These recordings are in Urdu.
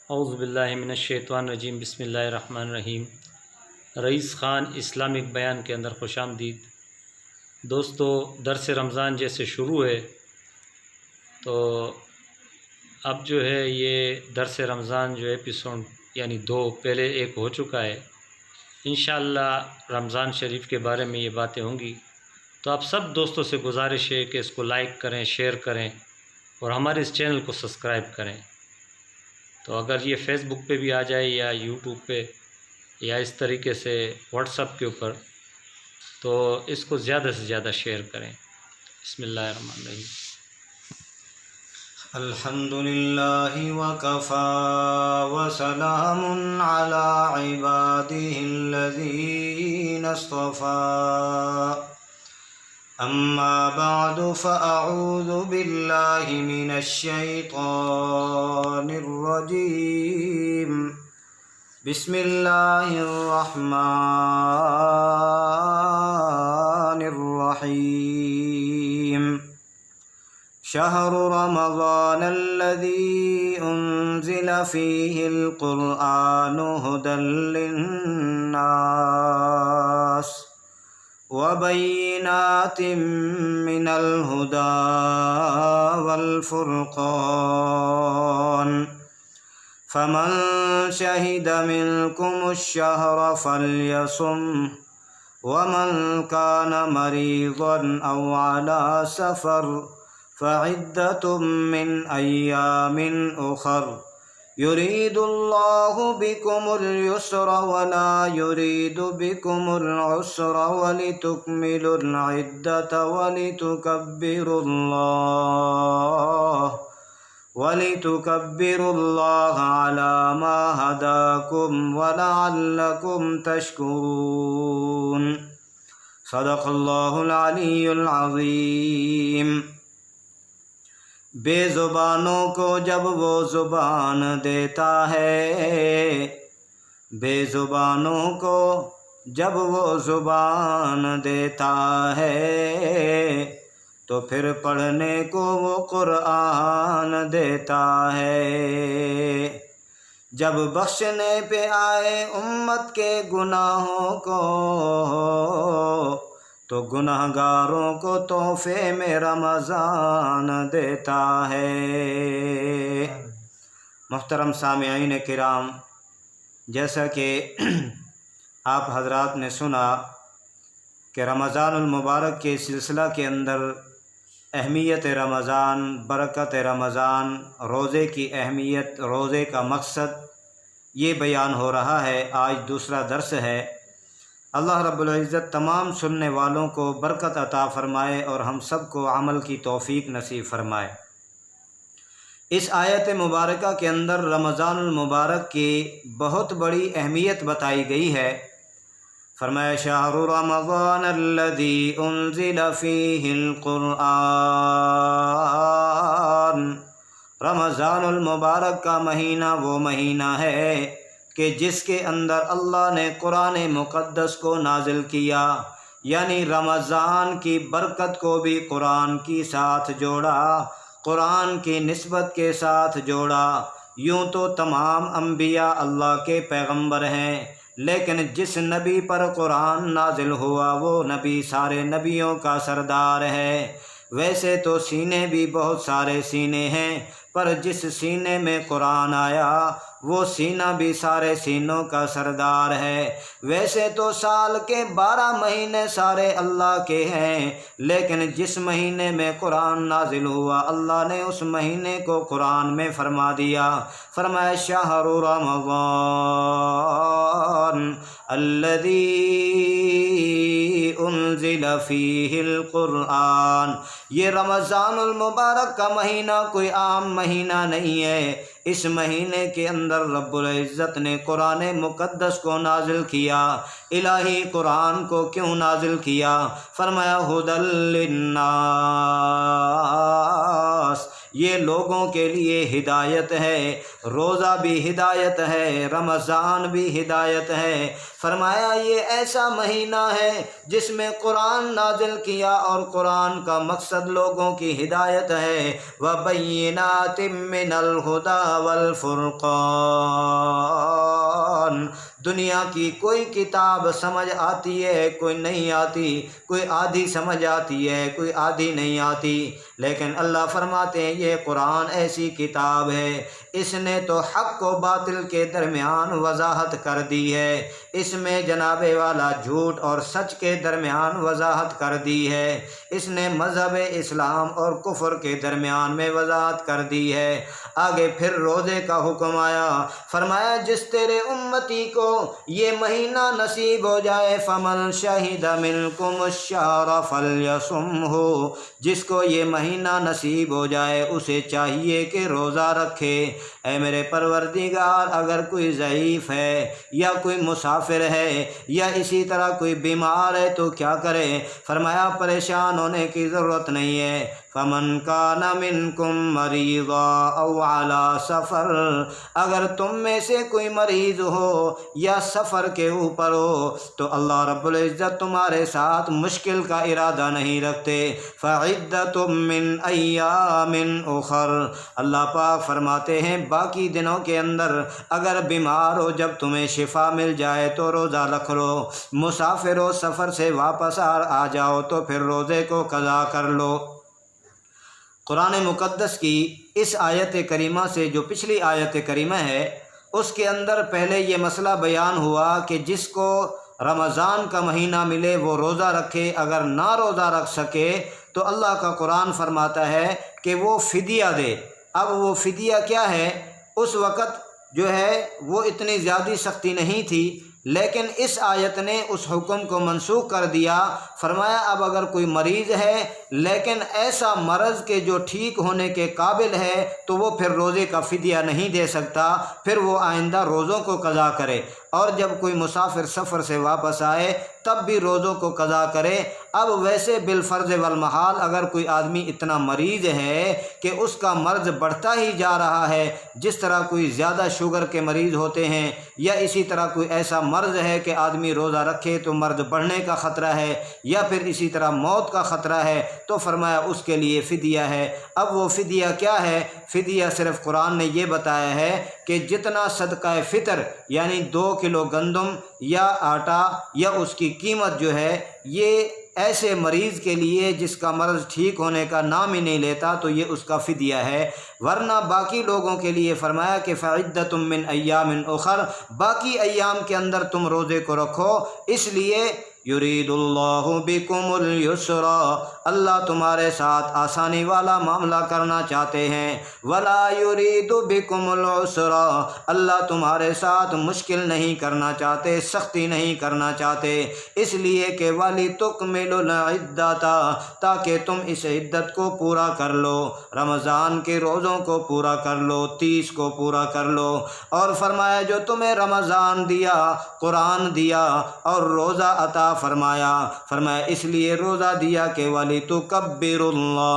اعوذ باللہ من الشیطان الرجیم، بسم اللہ الرحمن الرحیم۔ رئیس خان اسلامک بیان کے اندر خوش آمدید۔ دوستو، درس رمضان جیسے شروع ہے تو اب جو ہے یہ درس رمضان جو ایپیسوڈ یعنی 2 پہلے ایک ہو چکا ہے۔ انشاءاللہ رمضان شریف کے بارے میں یہ باتیں ہوں گی، تو آپ سب دوستوں سے گزارش ہے کہ اس کو لائک کریں، شیئر کریں اور ہمارے اس چینل کو سبسکرائب کریں۔ تو اگر یہ فیس بک پہ بھی آ جائے یا یوٹیوب پہ یا اس طریقے سے واٹس ایپ کے اوپر، تو اس کو زیادہ سے زیادہ شیئر کریں۔ بسم اللہ الرحمن الرحیم۔ الحمد للہ وکفی وسلام علی عباده الذین اصطفی، اما بعد فاعوذ باللہ من الشیطان الرجیم، بسم اللہ الرحمن الرحیم۔ شہر رمضان الذی انزل فیہ القرآن ھدی للناس وبینات من الہدی والفرقان، فمن شہد منکم الشہر فلیصمہ، ومن کان مریضا او علی سفر فعدۃ من ایام اخر، یرید اللہ بکم اليسر ولا یرید بکم العسر ولتکملوا العدۃ ولتکبروا اللہ علی ما ھداکم ولعلکم تشکرون۔ صدق اللہ العلی العظیم۔ بے زبانوں کو جب وہ زبان دیتا ہے، بے زبانوں کو جب وہ زبان دیتا ہے، تو پھر پڑھنے کو وہ قرآن دیتا ہے۔ جب بخشنے پہ آئے امت کے گناہوں کو، تو گناہگاروں کو تحفے میں رمضان دیتا ہے۔ محترم سامعین کرام، جیسا کہ آپ حضرات نے سنا کہ رمضان المبارک کے سلسلہ کے اندر اہمیت رمضان، برکت رمضان، روزے کی اہمیت، روزے کا مقصد، یہ بیان ہو رہا ہے۔ آج دوسرا درس ہے۔ اللہ رب العزت تمام سننے والوں کو برکت عطا فرمائے اور ہم سب کو عمل کی توفیق نصیب فرمائے۔ اس آیت مبارکہ کے اندر رمضان المبارک کی بہت بڑی اہمیت بتائی گئی ہے۔ فرمایا شہر رمضان الذی انزل فیہ القرآن، رمضان المبارک کا مہینہ وہ مہینہ ہے کہ جس کے اندر اللہ نے قرآن مقدس کو نازل کیا، یعنی رمضان کی برکت کو بھی قرآن کی ساتھ جوڑا، قرآن کی نسبت کے ساتھ جوڑا۔ یوں تو تمام انبیاء اللہ کے پیغمبر ہیں، لیکن جس نبی پر قرآن نازل ہوا وہ نبی سارے نبیوں کا سردار ہے۔ ویسے تو سینے بھی بہت سارے سینے ہیں، پر جس سینے میں قرآن آیا وہ سینہ بھی سارے سینوں کا سردار ہے۔ ویسے تو سال کے 12 مہینے سارے اللہ کے ہیں، لیکن جس مہینے میں قرآن نازل ہوا اللہ نے اس مہینے کو قرآن میں فرما دیا۔ فرمایا شہر رمضان الذی انزل فیہ القرآن، یہ رمضان المبارک کا مہینہ کوئی عام مہینہ نہیں ہے۔ اس مہینے کے اندر رب العزت نے قرآن مقدس کو نازل کیا۔ الہی قرآن کو کیوں نازل کیا؟ فرمایا ھدی للناس، یہ لوگوں کے لیے ہدایت ہے، روزہ بھی ہدایت ہے، رمضان بھی ہدایت ہے۔ فرمایا یہ ایسا مہینہ ہے جس میں قرآن نازل کیا، اور قرآن کا مقصد لوگوں کی ہدایت ہے۔ وَبَيِّنَاتٍ مِّنَ الْهُدَىٰ وَالْفُرْقَانِ، دنیا کی کوئی کتاب سمجھ آتی ہے، کوئی نہیں آتی، کوئی آدھی سمجھ آتی ہے، کوئی آدھی نہیں آتی، لیکن اللہ فرماتے ہیں یہ قرآن ایسی کتاب ہے، اس نے تو حق و باطل کے درمیان وضاحت کر دی ہے، اس میں جناب والا جھوٹ اور سچ کے درمیان وضاحت کر دی ہے، اس نے مذہب اسلام اور کفر کے درمیان میں وضاحت کر دی ہے۔ آگے پھر روزے کا حکم آیا، فرمایا جس تیرے امتی کو یہ مہینہ نصیب ہو جائے، فَمَنْ شَهِدَ مِنْكُمُ الشَّهْرَ فَلْيَصُمْهُ، جس کو یہ مہینہ نصیب ہو جائے اسے چاہیے کہ روزہ رکھے۔ اے میرے پروردگار، اگر کوئی ضعیف ہے یا کوئی مسافر ہے یا اسی طرح کوئی بیمار ہے تو کیا کرے؟ فرمایا پریشان ہونے کی ضرورت نہیں ہے۔ فَمَنْ كَانَ مِنْكُمْ مَرِيضًا أَوْ عَلَىٰ سَفَرٍ، اگر تم میں سے کوئی مریض ہو یا سفر کے اوپر ہو تو اللہ رب العزت تمہارے ساتھ مشکل کا ارادہ نہیں رکھتے۔ فَعِدَّةٌ مِّنْ أَيَّامٍ أُخَرَ، اللہ پاک فرماتے ہیں باقی دنوں کے اندر اگر بیمار ہو، جب تمہیں شفا مل جائے تو روزہ رکھ لو، مسافر ہو سفر سے واپس آ جاؤ تو پھر روزے کو قضا کر لو۔ قرآن مقدس کی اس آیت کریمہ سے جو پچھلی آیت کریمہ ہے اس کے اندر پہلے یہ مسئلہ بیان ہوا کہ جس کو رمضان کا مہینہ ملے وہ روزہ رکھے، اگر نہ روزہ رکھ سکے تو اللہ کا قرآن فرماتا ہے کہ وہ فدیہ دے۔ اب وہ فدیہ کیا ہے؟ اس وقت جو ہے وہ اتنی زیادہ سختی نہیں تھی، لیکن اس آیت نے اس حکم کو منسوخ کر دیا۔ فرمایا اب اگر کوئی مریض ہے لیکن ایسا مرض کہ جو ٹھیک ہونے کے قابل ہے تو وہ پھر روزے کا فدیہ نہیں دے سکتا، پھر وہ آئندہ روزوں کو قضا کرے، اور جب کوئی مسافر سفر سے واپس آئے تب بھی روزوں کو قضا کرے۔ اب ویسے بالفرض والمحال اگر کوئی آدمی اتنا مریض ہے کہ اس کا مرض بڑھتا ہی جا رہا ہے، جس طرح کوئی زیادہ شوگر کے مریض ہوتے ہیں، یا اسی طرح کوئی ایسا مرض ہے کہ آدمی روزہ رکھے تو مرض بڑھنے کا خطرہ ہے، یا پھر اسی طرح موت کا خطرہ ہے، تو فرمایا اس کے لیے فدیہ ہے۔ اب وہ فدیہ کیا ہے؟ فدیہ صرف قرآن نے یہ بتایا ہے کہ جتنا صدقہ فطر یعنی 2 کلو گندم یا آٹا یا اس کی قیمت جو ہے، یہ ایسے مریض کے لیے جس کا مرض ٹھیک ہونے کا نام ہی نہیں لیتا تو یہ اس کا فدیہ ہے۔ ورنہ باقی لوگوں کے لیے فرمایا کہ فَعِدَّةٌ مِّنْ أَيَّامٍ أُخَرَ، باقی ایام کے اندر تم روزے کو رکھو، اس لیے یرید اللہ بکم اليسر، اللہ تمہارے ساتھ آسانی والا معاملہ کرنا چاہتے ہیں، ولا یرید بکم العسر، اللہ تمہارے ساتھ مشکل نہیں کرنا چاہتے، سختی نہیں کرنا چاہتے، اس لیے کہ وَلِتُكْمِلُوا الْعِدَّةَ، تاکہ تم اس عدت کو پورا کر لو، رمضان کے روزوں کو پورا کر لو، 30 کو پورا کر لو۔ اور فرمایا جو تمہیں رمضان دیا، قرآن دیا اور روزہ عطا فرمایا اس لیے روزہ دیا کہ وَلِتُكَبِّرُوا اللَّهَ،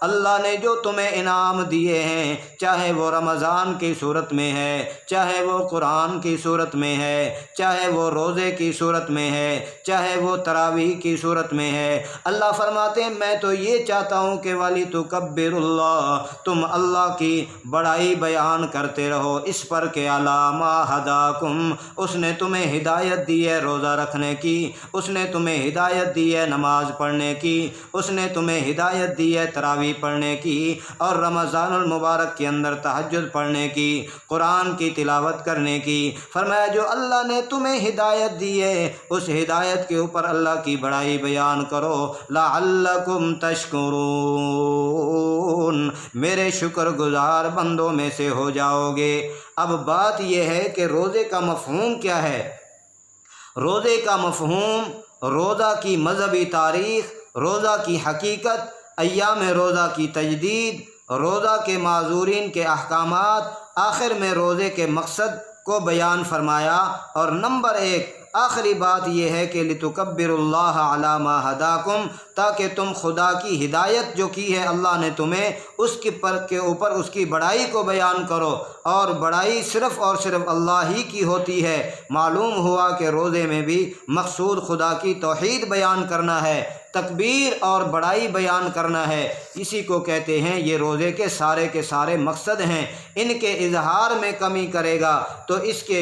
اللہ نے جو تمہیں انعام دیے ہیں، چاہے وہ رمضان کی صورت میں ہے، چاہے وہ قرآن کی صورت میں ہے، چاہے وہ روزے کی صورت میں ہے، چاہے وہ تراویح کی صورت میں ہے، اللہ فرماتے ہیں میں تو یہ چاہتا ہوں کہ وَلِتُكَبِّرُوا اللَّهَ، تم اللہ کی بڑائی بیان کرتے رہو اس پر کہ عَلَىٰ مَا هَدَاكُمْ، اس نے تمہیں ہدایت دی ہے روزہ رکھنے کی، اس نے تمہیں ہدایت دی ہے نماز پڑھنے کی، اس نے تمہیں ہدایت دی ہے تراویح پڑھنے کی، اور رمضان المبارک کے اندر تہجد پڑھنے کی، قرآن کی تلاوت کرنے کی۔ فرمایا جو اللہ نے تمہیں ہدایت دی ہے اس ہدایت کے اوپر اللہ کی بڑائی بیان کرو، لعلکم تشکرون، میرے شکر گزار بندوں میں سے ہو جاؤ گے۔ اب بات یہ ہے کہ روزے کا مفہوم کیا ہے؟ روزے کا مفہوم، روزہ کی مذہبی تاریخ، روزہ کی حقیقت، ایام روزہ کی تجدید، روزہ کے معذورین کے احکامات، آخر میں روزے کے مقصد کو بیان فرمایا، اور نمبر 1 آخری بات یہ ہے کہ لِتُكَبِّرُوا اللَّهَ عَلَى مَا هَدَاكُمْ، تاکہ تم خدا کی ہدایت جو کی ہے اللہ نے تمہیں، اس کے اوپر اس کی بڑائی کو بیان کرو، اور بڑائی صرف اور صرف اللہ ہی کی ہوتی ہے۔ معلوم ہوا کہ روزے میں بھی مقصود خدا کی توحید بیان کرنا ہے، تکبیر اور بڑائی بیان کرنا ہے۔ اسی کو کہتے ہیں یہ روزے کے سارے مقصد ہیں۔ ان کے اظہار میں کمی کرے گا تو اس کے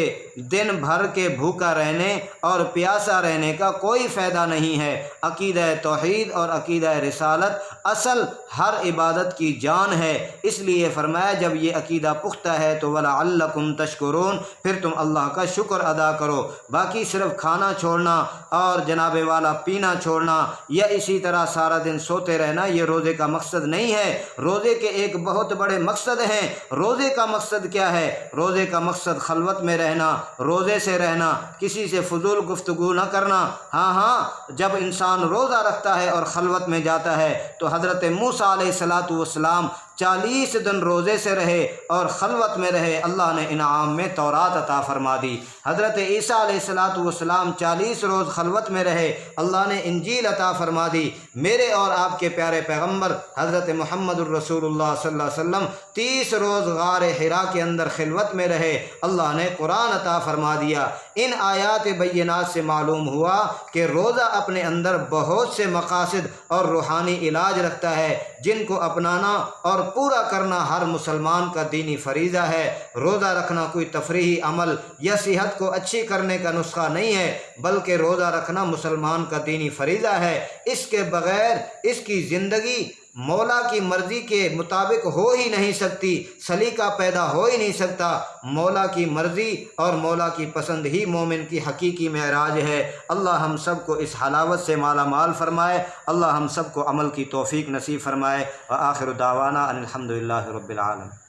دن بھر کے بھوکا رہنے اور پیاسا رہنے کا کوئی فائدہ نہیں ہے۔ عقیدہ توحید اور عقیدہ رسالت اصل ہر عبادت کی جان ہے۔ اس لیے فرمایا جب یہ عقیدہ پختہ ہے تو وَلَعَلَّكُمْ تَشْكُرُونَ، پھر تم اللہ کا شکر ادا کرو۔ باقی صرف کھانا چھوڑنا اور جناب والا پینا چھوڑنا یا اسی طرح سارا دن سوتے رہنا یہ روزے کا مقصد نہیں ہے۔ روزے کے ایک بہت بڑے مقصد ہیں۔ روزے کا مقصد کیا ہے؟ روزے کا مقصد خلوت میں رہنا، روزے سے رہنا، کسی سے فضول گفتگو نہ کرنا۔ ہاں جب انسان روزہ رکھتا ہے اور خلوت میں جاتا ہے تو حضرت موسیٰ علیہ السلام 40 دن روزے سے رہے اور خلوت میں رہے، اللہ نے انعام میں تورات عطا فرما دی۔ حضرت عیسیٰ علیہ السلام 40 روز خلوت میں رہے، اللہ نے انجیل عطا فرما دی۔ میرے اور آپ کے پیارے پیغمبر حضرت محمد الرسول اللہ صلی اللہ علیہ وسلم 30 روز غار حرا کے اندر خلوت میں رہے، اللہ نے قرآن عطا فرما دیا۔ ان آیات بینات سے معلوم ہوا کہ روزہ اپنے اندر بہت سے مقاصد اور روحانی علاج رکھتا ہے جن کو اپنانا اور پورا کرنا ہر مسلمان کا دینی فریضہ ہے۔ روزہ رکھنا کوئی تفریحی عمل یا صحت کو اچھی کرنے کا نسخہ نہیں ہے، بلکہ روزہ رکھنا مسلمان کا دینی فریضہ ہے۔ اس کے بغیر اس کی زندگی مولا کی مرضی کے مطابق ہو ہی نہیں سکتی، سلیقہ پیدا ہو ہی نہیں سکتا۔ مولا کی مرضی اور مولا کی پسند ہی مومن کی حقیقی معراج ہے۔ اللہ ہم سب کو اس حلاوت سے مالا مال فرمائے، اللہ ہم سب کو عمل کی توفیق نصیب فرمائے۔ وآخر دعوانا ان الحمد للہ رب العالمین۔